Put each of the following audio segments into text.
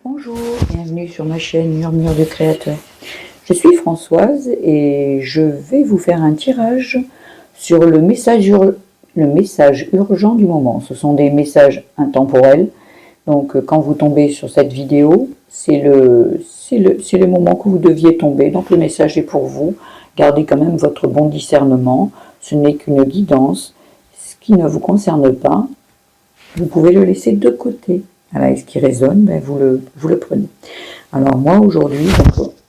Bonjour, bienvenue sur ma chaîne Murmure du Créateur. Je suis Françoise et je vais vous faire un tirage sur le message urgent du moment. Ce sont des messages intemporels. Donc quand vous tombez sur cette vidéo, c'est le moment que vous deviez tomber. Donc le message est pour vous. Gardez quand même votre bon discernement. Ce n'est qu'une guidance. Ce qui ne vous concerne pas, vous pouvez le laisser de côté. Alors, et ce qui résonne, ben vous le prenez. Alors moi aujourd'hui,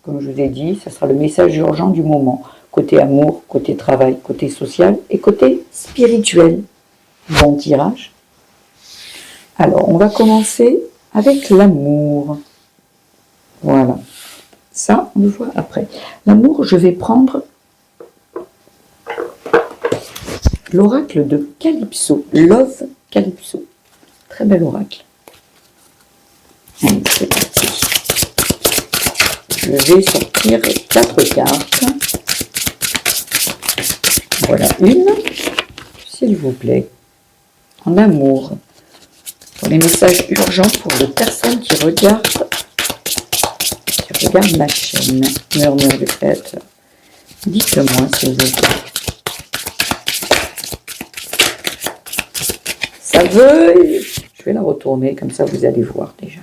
comme je vous ai dit, ça sera le message urgent du moment. Côté amour, côté travail, côté social et côté spirituel. Bon tirage. Alors on va commencer avec l'amour. Voilà. Ça, on le voit après. L'amour, je vais prendre l'oracle de Calypso. Love Calypso. Très bel oracle. Allez, c'est parti. Je vais sortir 4 cartes. Voilà une, s'il vous plaît. En amour. Pour les messages urgents pour les personnes qui regardent ma chaîne. Murmure du Créateur. Dites-moi, s'il vous plaît. Ça veut... Je vais la retourner, comme ça vous allez voir déjà.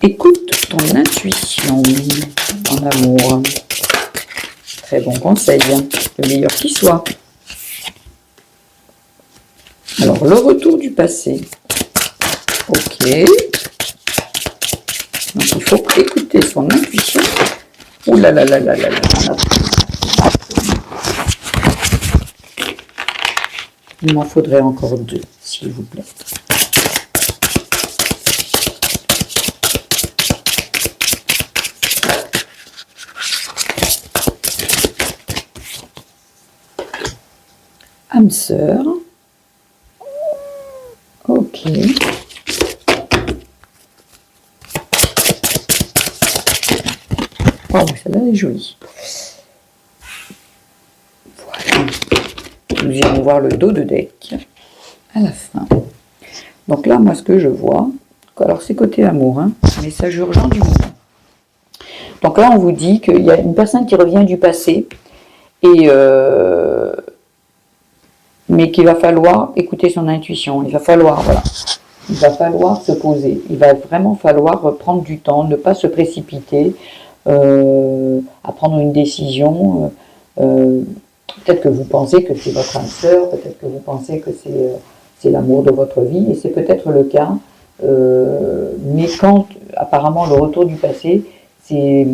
Écoute ton intuition en amour. Très bon conseil, hein, le meilleur qui soit. Alors, le retour du passé. Ok. Donc, il faut écouter son intuition. Ouh là là là là là là. Il m'en faudrait encore 2, s'il vous plaît. Âme sœur. Ok. Oh, celle-là est jolie. Voilà. Nous irons voir le dos de deck à la fin. Donc là, moi, ce que je vois, alors c'est côté amour, hein, message urgent du moment. Donc là, on vous dit qu'il y a une personne qui revient du passé et mais qu'il va falloir écouter son intuition. Il va falloir, voilà, il va falloir se poser. Il va vraiment falloir prendre du temps, ne pas se précipiter, à prendre une décision. Peut-être que vous pensez que c'est votre âme sœur, peut-être que vous pensez que c'est l'amour de votre vie, et c'est peut-être le cas. Mais quand, apparemment, le retour du passé, c'est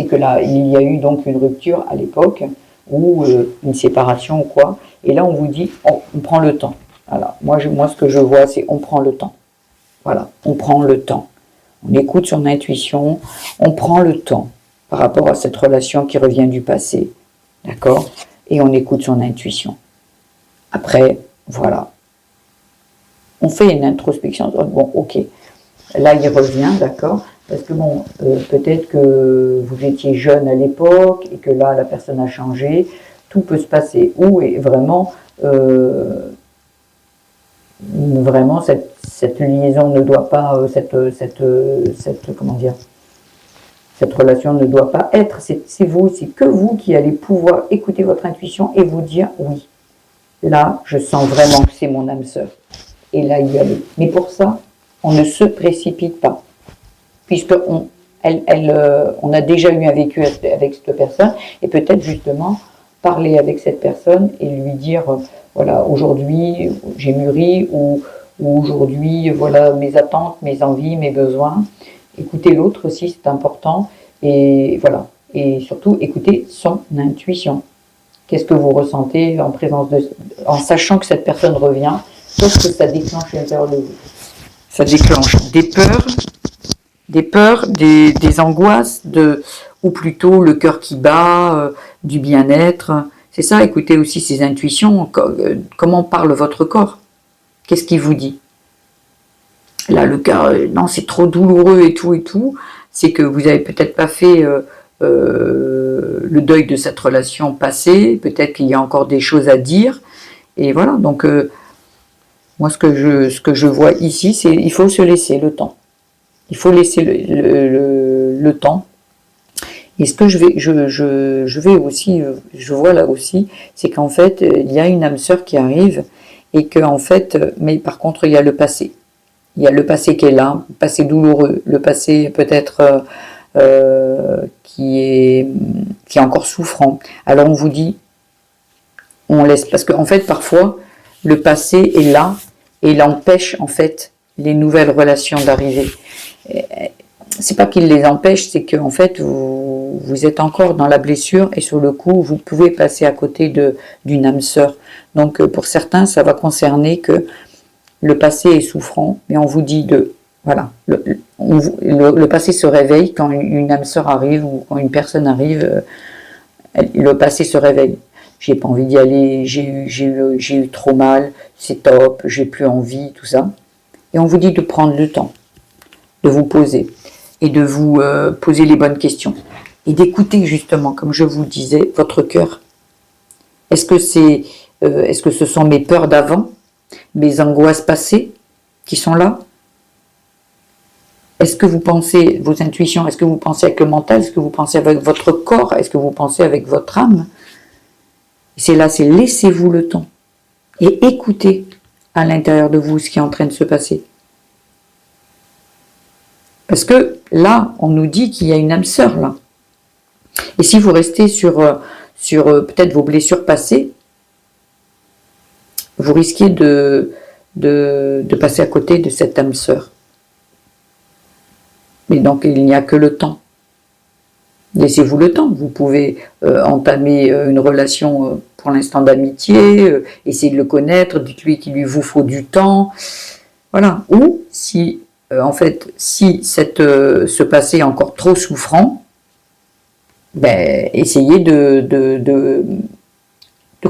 que là, il y a eu donc une rupture à l'époque, ou une séparation ou quoi, et là on vous dit, oh, on prend le temps. Voilà. Moi ce que je vois, c'est on prend le temps. Voilà, on prend le temps. On écoute son intuition, on prend le temps par rapport à cette relation qui revient du passé. D'accord? Et on écoute son intuition. Après, voilà. On fait une introspection. Bon, ok. Là, il revient, d'accord? Parce que bon, peut-être que vous étiez jeune à l'époque et que là, la personne a changé. Tout peut se passer. Ou vraiment, vraiment cette liaison ne doit pas, comment dire, cette relation ne doit pas être. C'est vous, c'est que vous qui allez pouvoir écouter votre intuition et vous dire oui. Là, je sens vraiment que c'est mon âme sœur. Et là, y aller. Mais pour ça, on ne se précipite pas. Puisqu'on on a déjà eu un vécu avec cette personne, et peut-être justement parler avec cette personne et lui dire, voilà, aujourd'hui j'ai mûri, ou aujourd'hui, voilà mes attentes, mes envies, mes besoins. Écouter l'autre aussi, c'est important, et voilà. Et surtout, écouter son intuition. Qu'est-ce que vous ressentez en sachant que cette personne revient? Qu'est-ce que ça déclenche à l'intérieur de vous? Ça déclenche des peurs, des angoisses, ou plutôt le cœur qui bat, du bien-être. C'est ça, écoutez aussi ses intuitions. Comment parle votre corps? Qu'est-ce qu'il vous dit? Là, le cœur, non, c'est trop douloureux et tout. C'est que vous n'avez peut-être pas fait le deuil de cette relation passée. Peut-être qu'il y a encore des choses à dire. Et voilà, donc... Moi, ce que je vois ici, c'est il faut se laisser le temps. Il faut laisser le temps. Et ce que je vais aussi, je vois là aussi, c'est qu'en fait, il y a une âme sœur qui arrive et que en fait, mais par contre, il y a le passé. Il y a le passé qui est là, le passé douloureux, le passé peut-être qui est encore souffrant. Alors on vous dit, on laisse, parce qu'en fait, parfois, le passé est là et il empêche en fait les nouvelles relations d'arriver. C'est pas qu'il les empêche, c'est que en fait vous êtes encore dans la blessure et sur le coup vous pouvez passer à côté d'une âme sœur. Donc pour certains ça va concerner que le passé est souffrant, mais on vous dit de voilà le passé se réveille quand une âme sœur arrive ou quand une personne arrive, le passé se réveille. J'ai pas envie d'y aller, j'ai eu trop mal, c'est top, j'ai plus envie, tout ça. Et on vous dit de prendre le temps, de vous poser et de vous poser les bonnes questions et d'écouter justement, comme je vous disais, votre cœur. Est-ce que ce sont mes peurs d'avant, mes angoisses passées qui sont là? Est-ce que vous pensez vos intuitions? Est-ce que vous pensez avec le mental? Est-ce que vous pensez avec votre corps? Est-ce que vous pensez avec votre âme? C'est là, c'est laissez-vous le temps et écoutez à l'intérieur de vous ce qui est en train de se passer. Parce que là, on nous dit qu'il y a une âme sœur là. Et si vous restez sur peut-être vos blessures passées, vous risquez de passer à côté de cette âme sœur. Mais donc, il n'y a que le temps. Laissez-vous le temps. Vous pouvez entamer une relation pour l'instant d'amitié, essayer de le connaître, dites-lui qu'il lui vous faut du temps. Voilà. Ou si, en fait, si ce passé est encore trop souffrant, ben, essayez de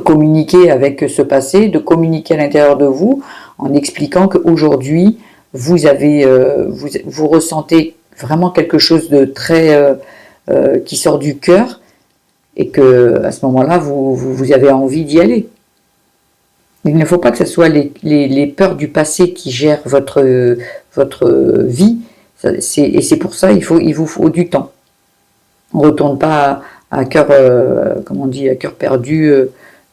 communiquer avec ce passé, de communiquer à l'intérieur de vous en expliquant qu'aujourd'hui, vous ressentez vraiment quelque chose de très qui sort du cœur et que à ce moment-là, vous avez envie d'y aller. Il ne faut pas que ce soit les peurs du passé qui gèrent votre vie. Et c'est pour ça il vous faut du temps. On ne retourne pas à cœur, comment on dit, à cœur perdu,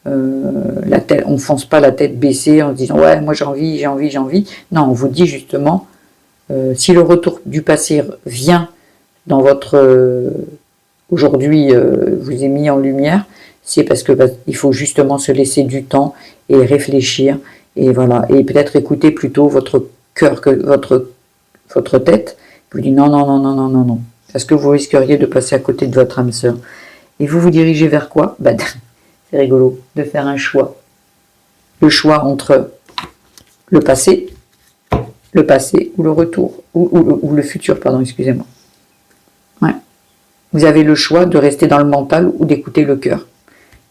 la tête, on ne fonce pas la tête baissée en se disant ouais, moi j'ai envie. Non, on vous dit justement, si le retour du passé vient dans votre aujourd'hui vous est mis en lumière, c'est parce que il faut justement se laisser du temps et réfléchir et voilà, et peut-être écouter plutôt votre cœur que votre tête. Vous dites non. Est-ce que vous risqueriez de passer à côté de votre âme sœur? Et vous vous dirigez vers quoi? C'est rigolo de faire un choix. Le choix entre le passé ou le retour, ou le futur, pardon, excusez-moi. Ouais. Vous avez le choix de rester dans le mental ou d'écouter le cœur.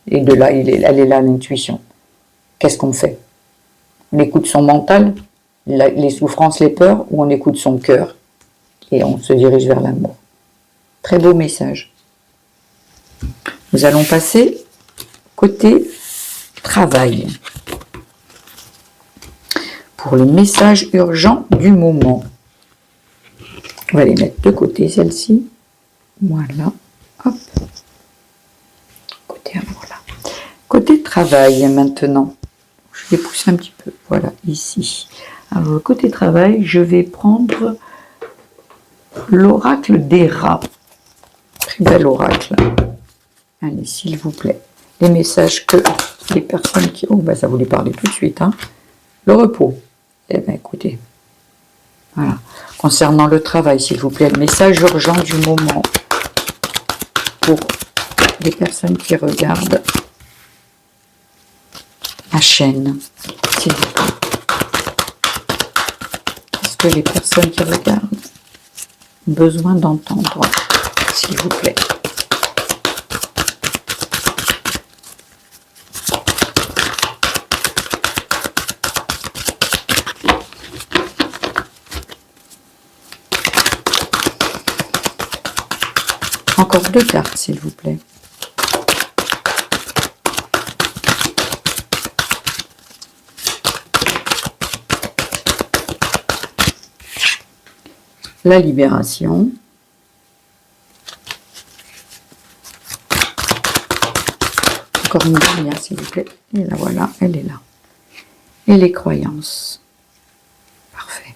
Et de là, elle est là l'intuition. Qu'est-ce qu'on fait? On écoute son mental, les souffrances, les peurs, ou on écoute son cœur et on se dirige vers l'amour. Très beau message. Nous allons passer côté travail. Pour le message urgent du moment. On va les mettre de côté, celle-ci. Voilà. Hop. Côté amour, là. Côté travail, maintenant. Je vais pousser un petit peu. Voilà, ici. Alors, côté travail, je vais prendre l'oracle des rats. Très bel oracle. Allez, s'il vous plaît. Les messages que les personnes qui... Oh, ça voulait parler tout de suite. Hein. Le repos. Eh bien, écoutez. Voilà. Concernant le travail, s'il vous plaît, le message urgent du moment pour les personnes qui regardent la chaîne, s'il vous plaît. Est-ce que les personnes qui regardent ont besoin d'entendre, s'il vous plaît? Encore 2 cartes, s'il vous plaît. la libération. Encore une dernière, s'il vous plaît. Et là, voilà, elle est là. Et les croyances. Parfait.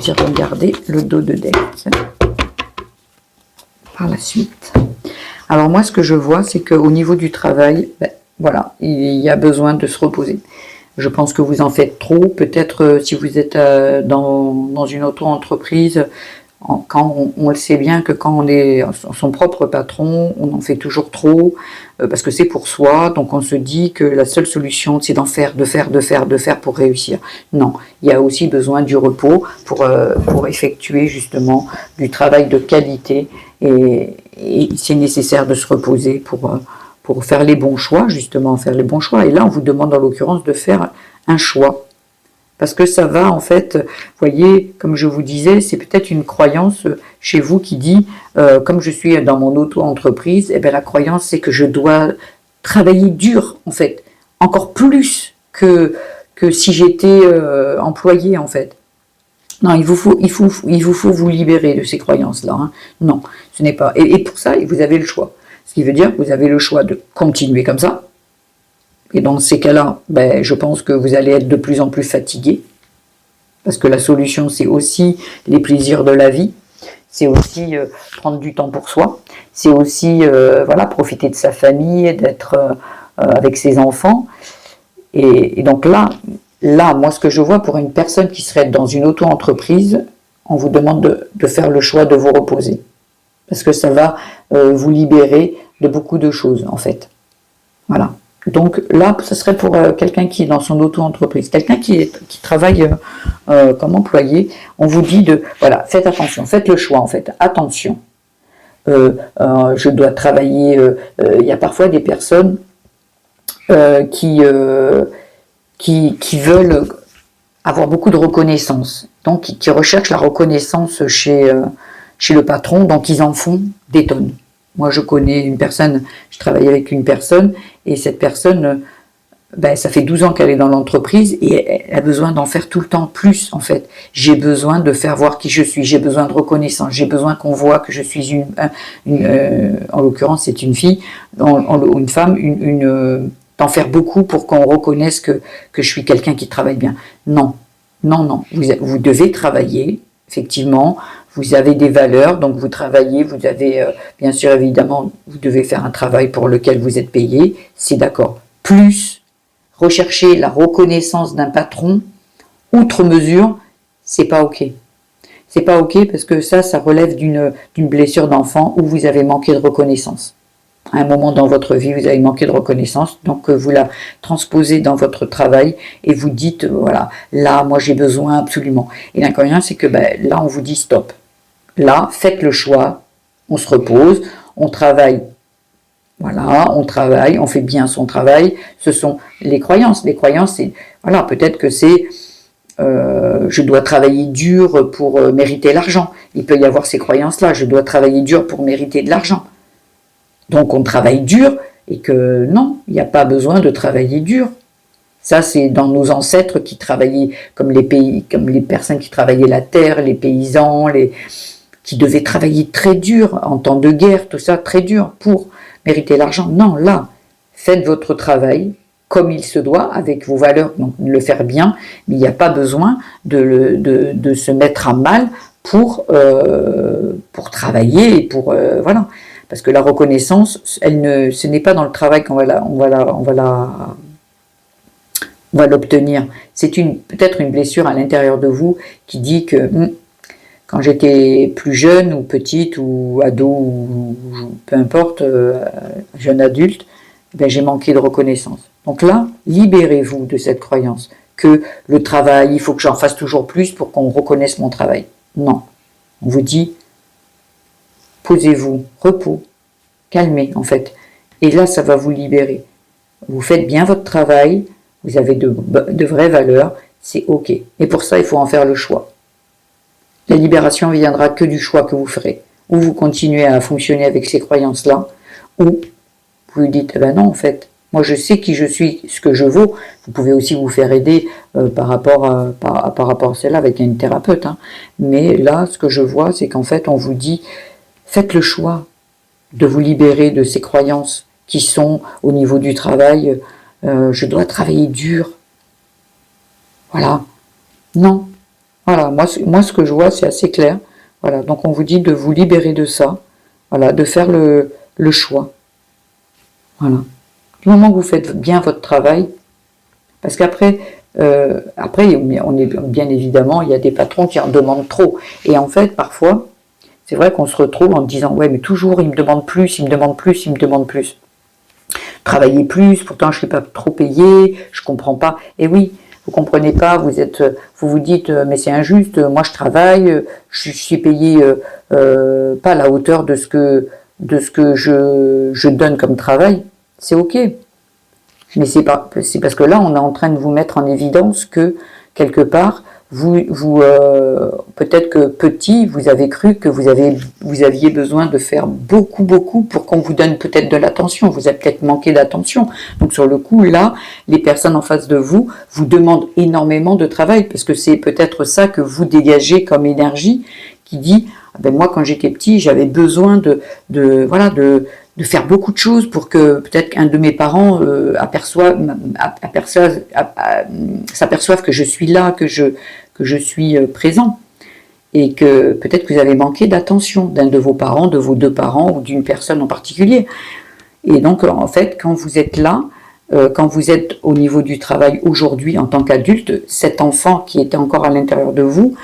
J'ai regardé le dos de deck. Par la suite. Alors moi, ce que je vois, c'est qu'au niveau du travail, ben, voilà, il y a besoin de se reposer. Je pense que vous en faites trop. Peut-être si vous êtes dans une auto-entreprise, quand on le sait bien que quand on est son propre patron, on en fait toujours trop, parce que c'est pour soi, donc on se dit que la seule solution, c'est d'en faire, de faire pour réussir. Non, il y a aussi besoin du repos pour effectuer justement du travail de qualité, et c'est nécessaire de se reposer pour faire les bons choix, justement, faire les bons choix. Et là, on vous demande en l'occurrence de faire un choix. Parce que ça va, en fait, vous voyez, comme je vous disais, c'est peut-être une croyance chez vous qui dit, comme je suis dans mon auto-entreprise, eh bien, la croyance, c'est que je dois travailler dur, en fait, encore plus que si j'étais employé, en fait. Non, il vous faut vous libérer de ces croyances-là. Hein. Non, ce n'est pas. Et pour ça, vous avez le choix. Ce qui veut dire que vous avez le choix de continuer comme ça. Et dans ces cas-là, ben, je pense que vous allez être de plus en plus fatigué. Parce que la solution, c'est aussi les plaisirs de la vie. C'est aussi prendre du temps pour soi. C'est aussi voilà, profiter de sa famille, d'être avec ses enfants. Et donc là, moi, ce que je vois pour une personne qui serait dans une auto-entreprise, on vous demande de faire le choix de vous reposer. Parce que ça va vous libérer de beaucoup de choses, en fait. Voilà. Donc là, ce serait pour quelqu'un qui est dans son auto-entreprise, quelqu'un qui travaille comme employé. On vous dit voilà, faites attention, faites le choix, en fait. Attention. Je dois travailler. Il y a parfois des personnes qui veulent avoir beaucoup de reconnaissance, donc qui recherchent la reconnaissance chez le patron, donc ils en font des tonnes. Moi, je connais une personne, je travaille avec une personne, et cette personne, ben, ça fait 12 ans qu'elle est dans l'entreprise, et elle a besoin d'en faire tout le temps plus, en fait. J'ai besoin de faire voir qui je suis, j'ai besoin de reconnaissance, j'ai besoin qu'on voit que je suis en l'occurrence, c'est une fille, une femme, d'en faire beaucoup pour qu'on reconnaisse que je suis quelqu'un qui travaille bien. Non, non, non. Vous devez travailler, effectivement. Vous avez des valeurs, donc vous travaillez, vous avez, bien sûr, évidemment, vous devez faire un travail pour lequel vous êtes payé, c'est d'accord. Plus, rechercher la reconnaissance d'un patron, outre mesure, c'est pas OK. C'est pas OK parce que ça relève d'une blessure d'enfant où vous avez manqué de reconnaissance. À un moment dans votre vie, vous avez manqué de reconnaissance, donc vous la transposez dans votre travail et vous dites, voilà, là, moi j'ai besoin absolument. Et l'inconvénient, c'est que ben, là, on vous dit stop. Là, faites le choix, on se repose, on travaille, voilà, on travaille, on fait bien son travail. Ce sont les croyances. Les croyances, c'est, voilà, peut-être que c'est, je dois travailler dur pour mériter l'argent. Il peut y avoir ces croyances-là, je dois travailler dur pour mériter de l'argent. Donc on travaille dur et que non, il n'y a pas besoin de travailler dur. Ça, c'est dans nos ancêtres qui travaillaient comme les personnes qui travaillaient la terre, les paysans, qui devaient travailler très dur en temps de guerre, tout ça, très dur pour mériter l'argent. Non, là, faites votre travail comme il se doit, avec vos valeurs, donc le faire bien, mais il n'y a pas besoin de se mettre à mal pour travailler et pour voilà. Parce que la reconnaissance, ce n'est pas dans le travail qu'on va l'obtenir. C'est peut-être une blessure à l'intérieur de vous qui dit que quand j'étais plus jeune ou petite ou ado ou peu importe, jeune adulte, ben j'ai manqué de reconnaissance. Donc là, libérez-vous de cette croyance que le travail, il faut que j'en fasse toujours plus pour qu'on reconnaisse mon travail. Non, on vous dit posez-vous, repos, calmez en fait. Et là, ça va vous libérer. Vous faites bien votre travail, vous avez de vraies valeurs, c'est OK. Et pour ça, il faut en faire le choix. La libération viendra que du choix que vous ferez. Ou vous continuez à fonctionner avec ces croyances-là, ou vous dites, eh ben non, en fait, Moi, je sais qui je suis, ce que je vaux. Vous pouvez aussi vous faire aider par rapport à cela avec une thérapeute. Hein. Mais là, ce que je vois, c'est qu'en fait, on vous dit, faites le choix de vous libérer de ces croyances qui sont au niveau du travail. Je dois travailler dur. Voilà. Non. Voilà. Moi, ce que je vois, c'est assez clair. Voilà. Donc, on vous dit de vous libérer de ça. Voilà. De faire le choix. Voilà. Du moment que vous faites bien votre travail, parce qu'après, on est bien évidemment, il y a des patrons qui en demandent trop. Et en fait, parfois, c'est vrai qu'on se retrouve en disant, ouais, mais toujours, il me demande plus, il me demande plus, il me demande plus. Travailler plus, pourtant je ne suis pas trop payé, je comprends pas. Et oui, vous comprenez pas, vous vous dites, mais c'est injuste, moi je travaille, je suis payé pas à la hauteur de ce que je donne comme travail. C'est ok. Mais c'est parce que là, on est en train de vous mettre en évidence que, quelque part, peut-être que petit, vous avez cru que vous aviez besoin de faire beaucoup pour qu'on vous donne peut-être de l'attention. Vous avez peut-être manqué d'attention. Donc sur le coup, là, les personnes en face de vous demandent énormément de travail parce que c'est peut-être ça que vous dégagez comme énergie qui dit, ah ben moi quand j'étais petit, j'avais besoin de faire beaucoup de choses pour que peut-être qu'un de mes parents s'aperçoive que je suis là, que je suis présent. Et que peut-être que vous avez manqué d'attention d'un de vos parents, de vos deux parents ou d'une personne en particulier. Et donc, en fait, quand vous êtes là, quand vous êtes au niveau du travail aujourd'hui en tant qu'adulte, cet enfant qui était encore à l'intérieur de vous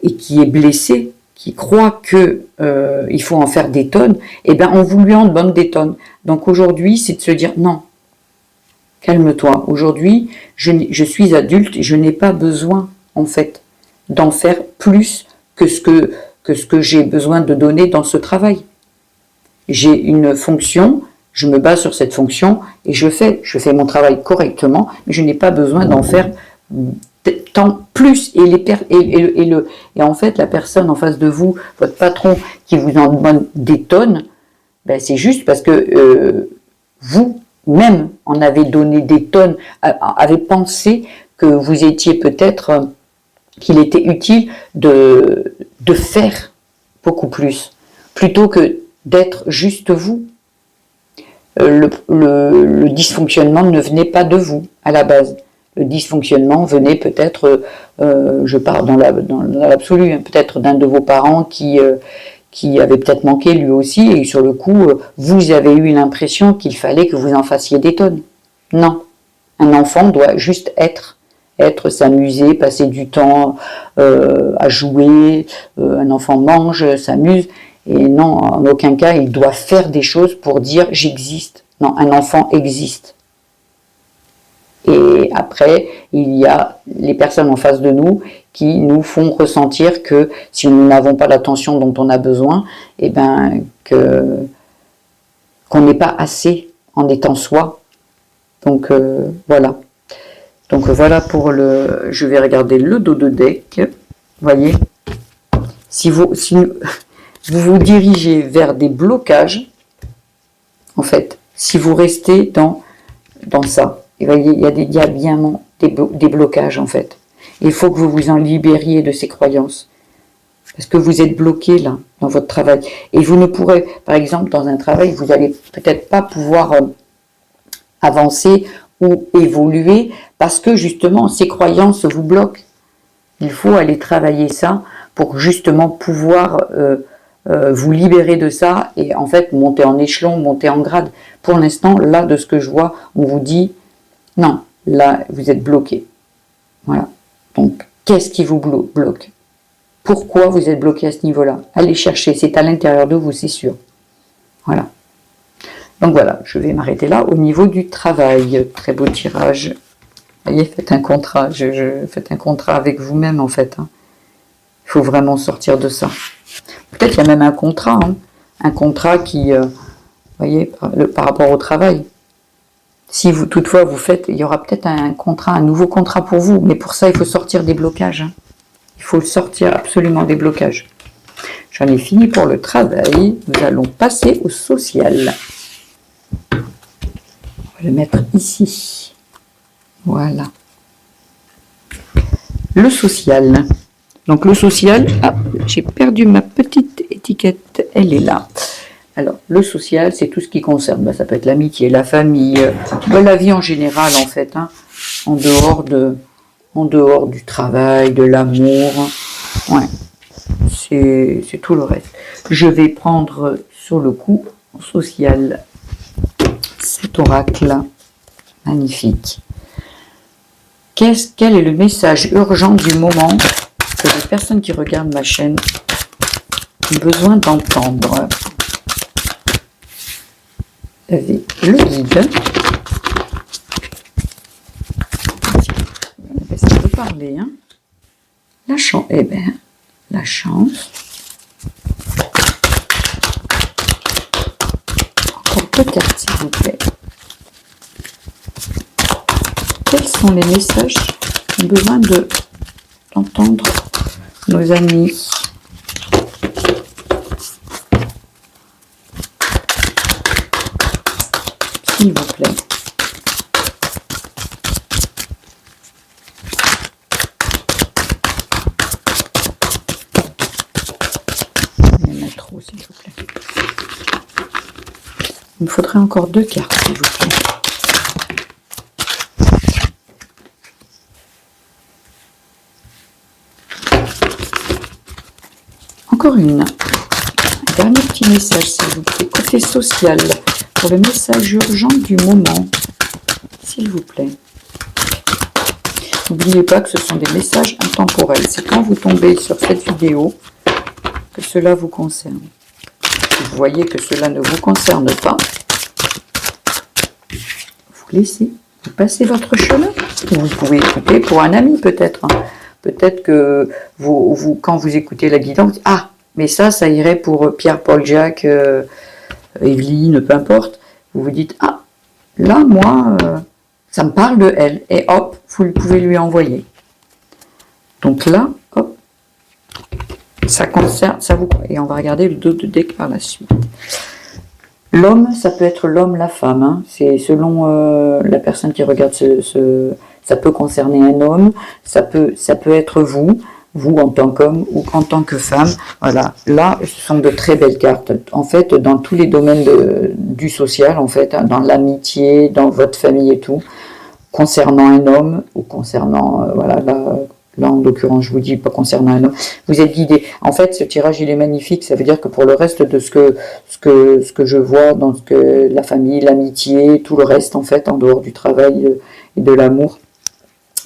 et qui est blessé, qui croit qu'il faut en faire des tonnes, eh bien on vous lui en demande des tonnes. Donc aujourd'hui, c'est de se dire non, calme-toi. Aujourd'hui, je suis adulte et je n'ai pas besoin, en fait, d'en faire plus que ce que j'ai besoin de donner dans ce travail. J'ai une fonction, je me base sur cette fonction et je fais mon travail correctement, mais je n'ai pas besoin d'en faire tant plus. Et en fait, la personne en face de vous, votre patron, qui vous en demande des tonnes, ben c'est juste parce que vous-même en avez donné des tonnes, avez pensé que vous étiez peut-être, qu'il était utile de faire beaucoup plus, plutôt que d'être juste vous. Le dysfonctionnement ne venait pas de vous, à la base. Le dysfonctionnement venait peut-être, je pars dans l'absolu, hein, peut-être d'un de vos parents qui avait peut-être manqué lui aussi, et sur le coup, vous avez eu l'impression qu'il fallait que vous en fassiez des tonnes. Non. Un enfant doit juste être, s'amuser, passer du temps à jouer, un enfant mange, s'amuse, et non, en aucun cas, il doit faire des choses pour dire « j'existe ». Non, un enfant existe. Et après, il y a les personnes en face de nous qui nous font ressentir que si nous n'avons pas l'attention dont on a besoin, eh ben, qu'on n'est pas assez en étant soi. Donc voilà. Donc voilà pour je vais regarder le dos de deck. Vous voyez, si vous vous dirigez vers des blocages, en fait, si vous restez dans ça, et voyez, il y a bien des blocages en fait. Il faut que vous vous en libériez de ces croyances. Parce que vous êtes bloqué là, dans votre travail. Et vous ne pourrez, par exemple, dans un travail, vous n'allez peut-être pas pouvoir avancer ou évoluer parce que justement, ces croyances vous bloquent. Il faut aller travailler ça pour justement pouvoir vous libérer de ça et en fait monter en échelon, monter en grade. Pour l'instant, là, de ce que je vois, on vous dit non, là, vous êtes bloqué. Voilà. Donc, qu'est-ce qui vous bloque? Pourquoi vous êtes bloqué à ce niveau-là? Allez chercher, c'est à l'intérieur de vous, c'est sûr. Voilà. Donc voilà, je vais m'arrêter là au niveau du travail. Très beau tirage. Vous voyez, faites un contrat. Faites un contrat avec vous-même, en fait. Hein. Il faut vraiment sortir de ça. Peut-être qu'il y a même un contrat. Hein. Un contrat qui, vous voyez, par rapport au travail. Si vous, toutefois, vous faites, il y aura peut-être un contrat, un nouveau contrat pour vous. Mais pour ça, il faut sortir des blocages. Hein. Il faut sortir absolument des blocages. J'en ai fini pour le travail. Nous allons passer au social. On va le mettre ici. Voilà. Le social. Donc le social, ah, j'ai perdu ma petite étiquette, elle est là. Alors le social, c'est tout ce qui concerne, ben, ça peut être l'amitié, la famille, ben, la vie en général en fait, hein, en dehors du travail, de l'amour, ouais, c'est tout le reste. Je vais prendre sur le coup social cet oracle magnifique. Quel est le message urgent du moment que les personnes qui regardent ma chaîne ont besoin d'entendre? Le guide. Ça peut parler, hein. La chance. Eh bien, la chance. Encore 2 cartes, s'il vous plaît. Quels sont les messages qu'ont besoin d'entendre nos amis? S'il vous plaît. Il y en a trop, s'il vous plaît. Il me faudrait encore 2 cartes, s'il vous plaît. Encore une. Un dernier petit message, s'il vous plaît. Côté social, pour le message urgent du moment, s'il vous plaît. N'oubliez pas que ce sont des messages intemporels. C'est quand vous tombez sur cette vidéo que cela vous concerne. Si vous voyez que cela ne vous concerne pas, vous laissez, vous passez votre chemin. Vous pouvez écouter pour un ami peut-être. Peut-être que vous, quand vous écoutez la guidance, vous dites, ah, mais ça irait pour Pierre, Paul, Jacques, Evelyne, peu importe. Vous vous dites, ah, là, moi, ça me parle de elle. Et hop, vous pouvez lui envoyer. Donc là, hop, ça concerne, ça vous... Et on va regarder le dos de deck par la suite. L'homme, ça peut être l'homme, la femme. Hein. C'est selon la personne qui regarde ça peut concerner un homme, ça peut être vous en tant qu'homme ou en tant que femme. Voilà, là, ce sont de très belles cartes. En fait, dans tous les domaines du social, en fait, hein, dans l'amitié, dans votre famille et tout, concernant un homme ou concernant, voilà, là, en l'occurrence, je vous dis pas concernant un homme, vous êtes guidé. En fait, ce tirage, il est magnifique. Ça veut dire que pour le reste de ce que je vois dans la famille, l'amitié, tout le reste, en fait, en dehors du travail et de l'amour,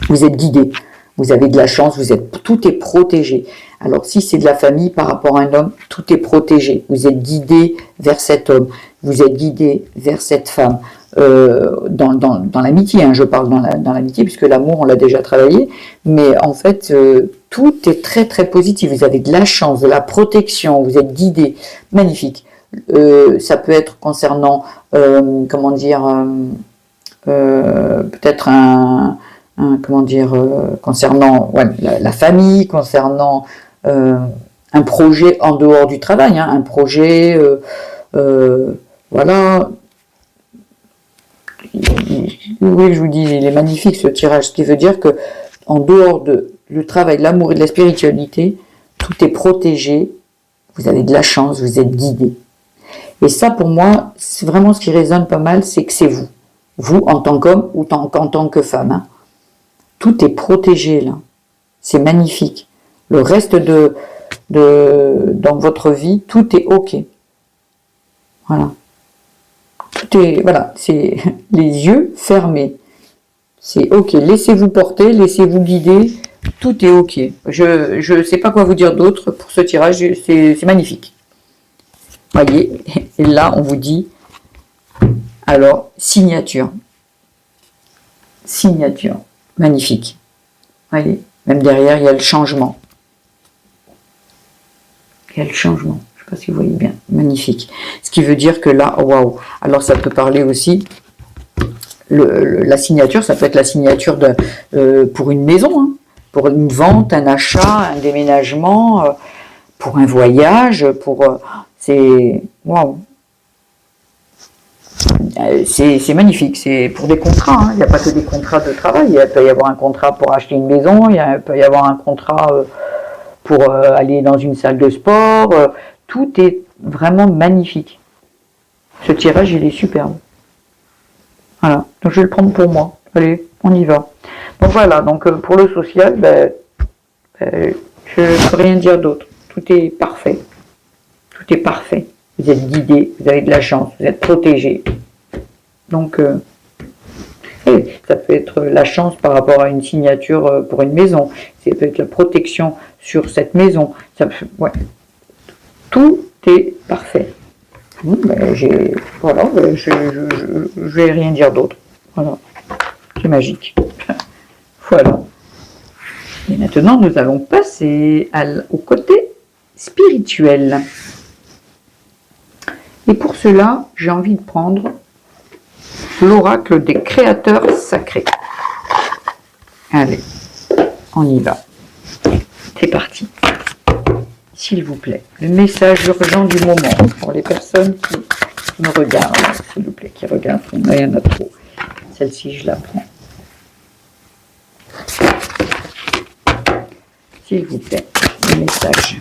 vous êtes guidé, vous avez de la chance, tout est protégé. Alors si c'est de la famille par rapport à un homme, tout est protégé. Vous êtes guidé vers cet homme, vous êtes guidé vers cette femme. Dans l'amitié, hein, je parle dans l'amitié, puisque l'amour, on l'a déjà travaillé, mais en fait, tout est très très positif. Vous avez de la chance, de la protection, vous êtes guidé, magnifique. Ça peut être concernant, comment dire, peut-être comment dire, concernant ouais, la famille, concernant un projet en dehors du travail, hein, un projet, voilà. Oui, je vous dis, il est magnifique ce tirage, ce qui veut dire que en dehors du travail, de l'amour et de la spiritualité, tout est protégé, vous avez de la chance, vous êtes guidé. Et ça, pour moi, c'est vraiment ce qui résonne pas mal, c'est que c'est vous. Vous, en tant qu'homme ou en tant que femme, hein. Tout est protégé là. C'est magnifique. Le reste dans votre vie, tout est ok. Voilà. Tout est, voilà, c'est les yeux fermés. C'est ok. Laissez-vous porter, laissez-vous guider. Tout est ok. Je ne sais pas quoi vous dire d'autre pour ce tirage. C'est magnifique. Voyez. Et là, on vous dit, alors, signature. Signature. Magnifique. Voyez, même derrière, il y a le changement. Il y a le changement. Je ne sais pas si vous voyez bien. Magnifique. Ce qui veut dire que là, waouh. Alors, ça peut parler aussi. La signature, ça peut être la signature pour une maison, hein, pour une vente, un achat, un déménagement, pour un voyage, c'est waouh. c'est magnifique. C'est pour des contrats. Hein. Il n'y a pas que des contrats de travail. Il peut y avoir un contrat pour acheter une maison. Il peut y avoir un contrat pour aller dans une salle de sport. Tout est vraiment magnifique. Ce tirage, il est superbe. Voilà. Donc, je vais le prendre pour moi. Allez, on y va. Donc, voilà. Donc, pour le social, je ne peux rien dire d'autre. Tout est parfait. Tout est parfait. Vous êtes guidé, vous avez de la chance, vous êtes protégé. Donc, ça peut être la chance par rapport à une signature pour une maison. Ça peut être la protection sur cette maison. Ouais. Tout est parfait. Voilà, je vais rien dire d'autre. Voilà. C'est magique. Voilà. Et maintenant, nous allons passer au côté spirituel. Et pour cela, j'ai envie de prendre l'oracle des créateurs sacrés. Allez, on y va. C'est parti. S'il vous plaît, le message urgent du moment pour les personnes qui me regardent, s'il vous plaît, qui regardent, il y en a trop. Celle-ci, je la prends. S'il vous plaît, le message.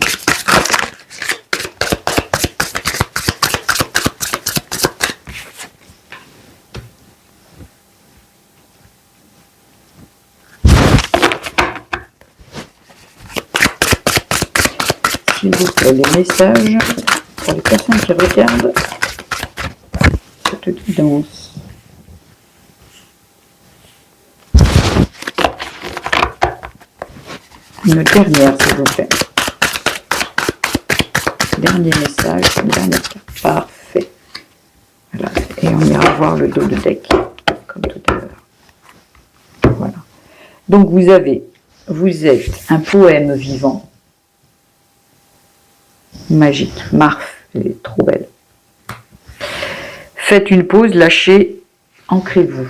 S'il vous plaît, les messages pour les personnes qui regardent cette guidance. Une dernière, s'il vous plaît. Dernier message, une dernière carte. Parfait. Voilà. Et on ira voir le dos de deck, comme tout à l'heure. Voilà. Donc vous êtes un poème vivant. Magique. Marf, elle est trop belle. Faites une pause, lâchez, ancrez-vous.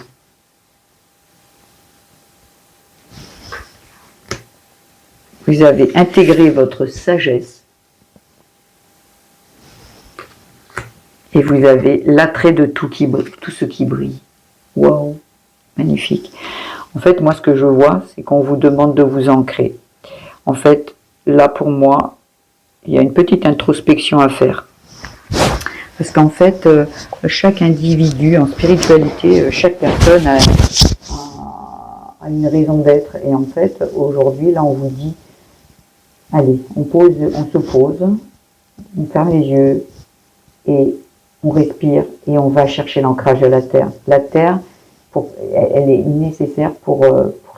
Vous avez intégré votre sagesse et vous avez l'attrait de tout ce qui brille. Waouh, magnifique. En fait, moi, ce que je vois, c'est qu'on vous demande de vous ancrer. En fait, là, pour moi, il y a une petite introspection à faire. Parce qu'en fait, chaque individu en spiritualité, chaque personne a une raison d'être. Et en fait, aujourd'hui, là, on vous dit, allez, on se pose, on ferme les yeux et on respire et on va chercher l'ancrage de la Terre. La Terre, elle est nécessaire pour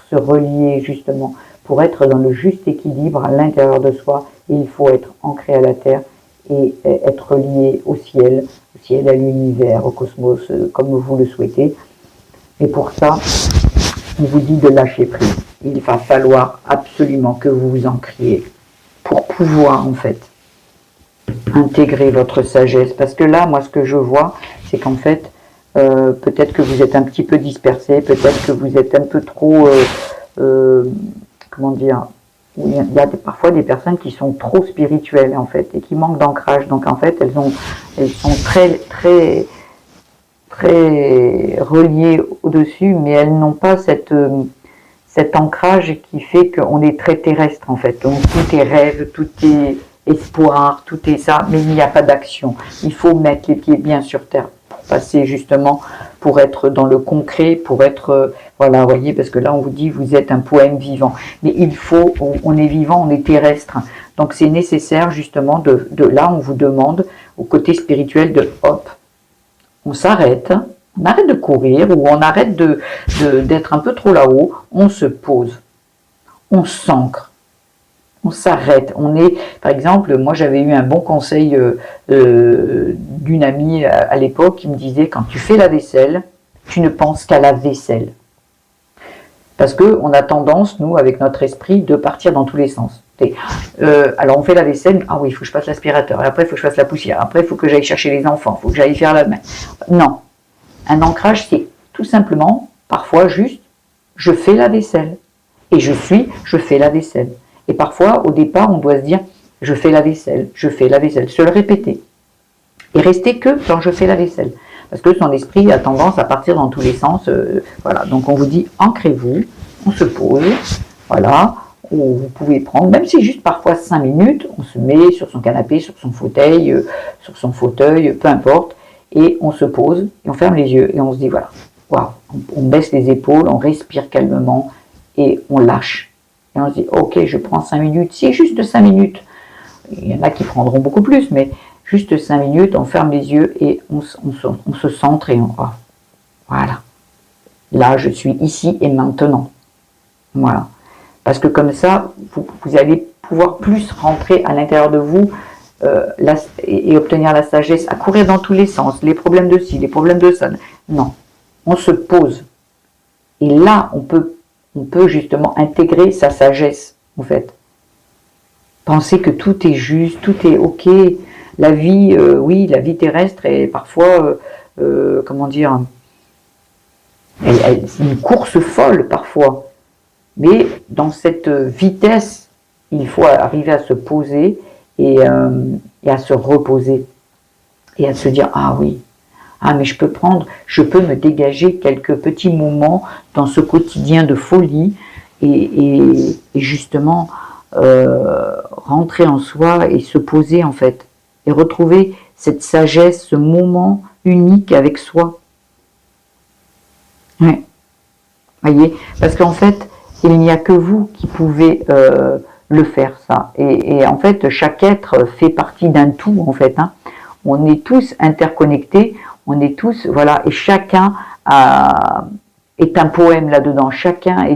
se relier justement, pour être dans le juste équilibre à l'intérieur de soi. Il faut être ancré à la Terre et être lié au ciel, à l'univers, au cosmos, comme vous le souhaitez. Et pour ça, on vous dit de lâcher prise. Il va falloir absolument que vous vous ancriez pour pouvoir, en fait, intégrer votre sagesse. Parce que là, moi, ce que je vois, c'est qu'en fait, peut-être que vous êtes un petit peu dispersé, peut-être que vous êtes un peu trop, comment dire, il y a parfois des personnes qui sont trop spirituelles, en fait, et qui manquent d'ancrage. Donc, en fait, elles sont très reliées au-dessus, mais elles n'ont pas cet ancrage qui fait qu'on est très terrestre, en fait. Donc, tout est rêve, tout est espoir, tout est ça, mais il n'y a pas d'action. Il faut mettre les pieds bien sur terre pour passer justement, pour être dans le concret, pour être, voilà, voyez, parce que là, on vous dit, vous êtes un poème vivant. Mais il faut, on est vivant, on est terrestre. Donc, c'est nécessaire, justement, de là, on vous demande, au côté spirituel, de hop, on s'arrête, on arrête de courir, ou on arrête d'être un peu trop là-haut, on se pose, on s'ancre, on s'arrête, on est, par exemple, moi j'avais eu un bon conseil d'une amie à l'époque qui me disait, quand tu fais la vaisselle, tu ne penses qu'à la vaisselle. Parce qu'on a tendance, nous, avec notre esprit, de partir dans tous les sens. Alors on fait la vaisselle, ah oui, il faut que je passe l'aspirateur, après il faut que je fasse la poussière, après il faut que j'aille chercher les enfants, il faut que j'aille faire la main. Non, un ancrage, c'est tout simplement, parfois juste, je fais la vaisselle. Et je fais la vaisselle. Et parfois, au départ, on doit se dire, je fais la vaisselle, se le répéter. Et rester que quand je fais la vaisselle. parce que son esprit a tendance à partir dans tous les sens. Voilà, donc on vous dit, ancrez-vous, on se pose, voilà, ou vous pouvez prendre, même si juste parfois 5 minutes, on se met sur son canapé, sur son fauteuil, peu importe, et on se pose, et on ferme les yeux, et on se dit, voilà, waouh, on baisse les épaules, on respire calmement, et on lâche. Et on se dit, ok, je prends 5 minutes, c'est juste 5 minutes. Il y en a qui prendront beaucoup plus, mais juste 5 minutes, on ferme les yeux et on se centre et on... Oh, voilà. Là, je suis ici et maintenant. Voilà. Parce que comme ça, vous allez pouvoir plus rentrer à l'intérieur de vous et obtenir la sagesse, à courir dans tous les sens, les problèmes de ci, les problèmes de ça. Non. On se pose. Et là, on peut justement intégrer sa sagesse, en fait. Penser que tout est juste, tout est ok. La vie, oui, la vie terrestre est parfois, comment dire, c'est une course folle parfois. Mais dans cette vitesse, il faut arriver à se poser et à se reposer. Et à se dire, ah oui, ah mais je peux me dégager quelques petits moments dans ce quotidien de folie et justement rentrer en soi et se poser en fait. Et retrouver cette sagesse, ce moment unique avec soi. Ouais. Voyez, parce qu'en fait, il n'y a que vous qui pouvez le faire, ça. Et en fait, chaque être fait partie d'un tout, en fait. Hein. On est tous interconnectés, on est tous, voilà, et chacun est un poème là-dedans. Chacun a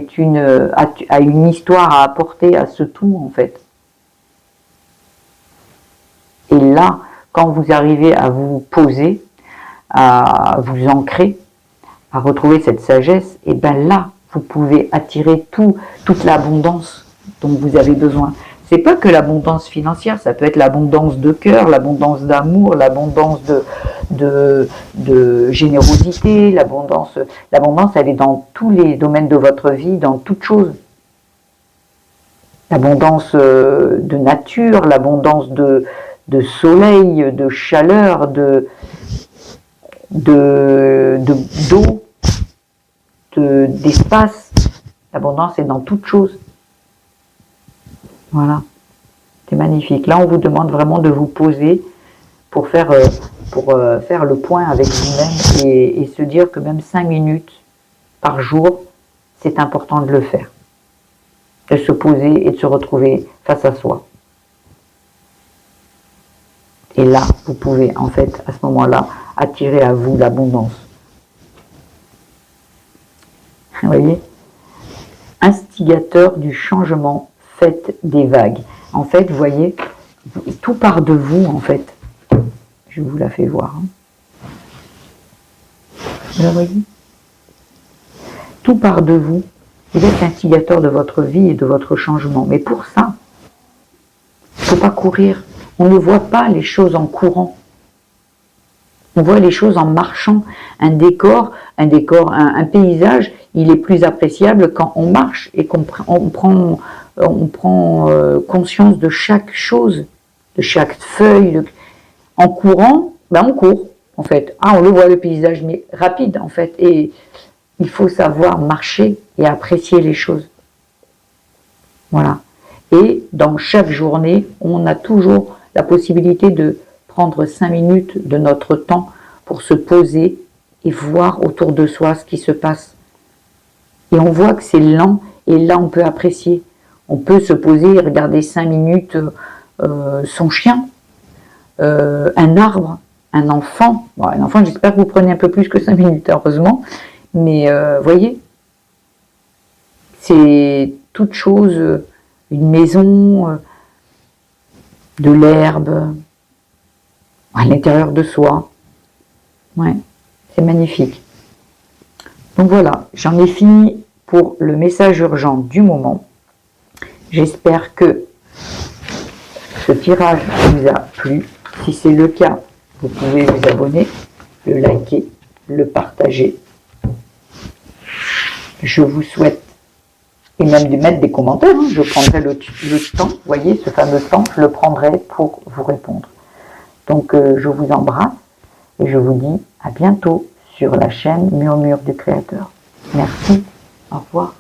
une histoire à apporter à ce tout, en fait. Et là, quand vous arrivez à vous poser, à vous ancrer, à retrouver cette sagesse, et bien là, vous pouvez attirer toute l'abondance dont vous avez besoin. C'est pas que l'abondance financière, ça peut être l'abondance de cœur, l'abondance d'amour, l'abondance de générosité, l'abondance, elle est dans tous les domaines de votre vie, dans toutes choses. L'abondance de nature, l'abondance de soleil, de chaleur, d'eau, d'espace. L'abondance est dans toutes choses. Voilà. C'est magnifique. Là, on vous demande vraiment de vous poser pour faire le point avec vous-même et se dire que même 5 minutes par jour, c'est important de le faire. De se poser et de se retrouver face à soi. Et là, vous pouvez, en fait, à ce moment-là, attirer à vous l'abondance. Vous voyez? Instigateur du changement, faites des vagues. En fait, vous voyez, tout part de vous, en fait. Je vous la fais voir. Vous la voyez? Tout part de vous. Vous êtes l'instigateur de votre vie et de votre changement. Mais pour ça, il ne faut pas courir. On ne voit pas les choses en courant. On voit les choses en marchant. Un décor, un paysage, il est plus appréciable quand on marche et qu'on prend conscience de chaque chose, de chaque feuille. En courant, ben on court, en fait. Ah, on le voit, le paysage, mais rapide, en fait. Et il faut savoir marcher et apprécier les choses. Voilà. Et dans chaque journée, on a toujours la possibilité de prendre 5 minutes de notre temps pour se poser et voir autour de soi ce qui se passe. Et on voit que c'est lent, et là on peut apprécier. On peut se poser et regarder 5 minutes son chien, un arbre, un enfant. Bon, un enfant, j'espère que vous prenez un peu plus que 5 minutes, heureusement. Mais voyez, c'est toute chose, une maison, de l'herbe, à l'intérieur de soi. Ouais, c'est magnifique. Donc voilà, j'en ai fini pour le message urgent du moment. J'espère que ce tirage vous a plu. Si c'est le cas, vous pouvez vous abonner, le liker, le partager. Je vous souhaite, et même de mettre des commentaires, hein, je prendrai le temps, vous voyez, ce fameux temps, je le prendrai pour vous répondre. Donc je vous embrasse Et je vous dis à bientôt sur la chaîne Murmure du Créateur. Merci, au revoir.